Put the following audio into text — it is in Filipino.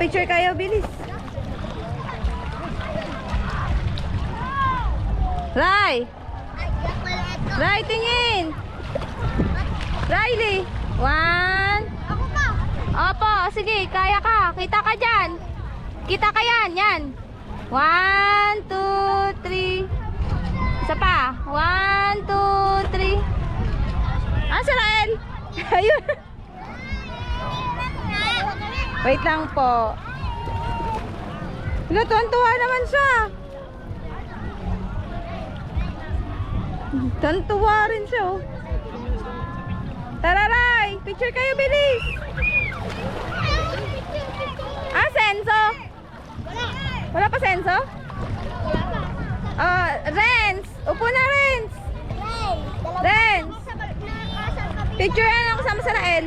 Picture kayo, bilis. Ray! Ray, tingin! Riley! 1. Ako pa. Opo, sige, kaya ka. Kita ka dyan. Kita ka yan, yan. 1, 2, 3. Isa pa. 1, 2, 3. Si Rael? Ayun. Wait lang po. Tuwan-tuwa naman siya. Tuwan-tuwa rin siya. Oh. Tara, Ray. Picture kayo, bilis. Senso? Wala pa Senso? Renz. Upo na, Renz. Renz. Picture yan ako kasama sa Rael.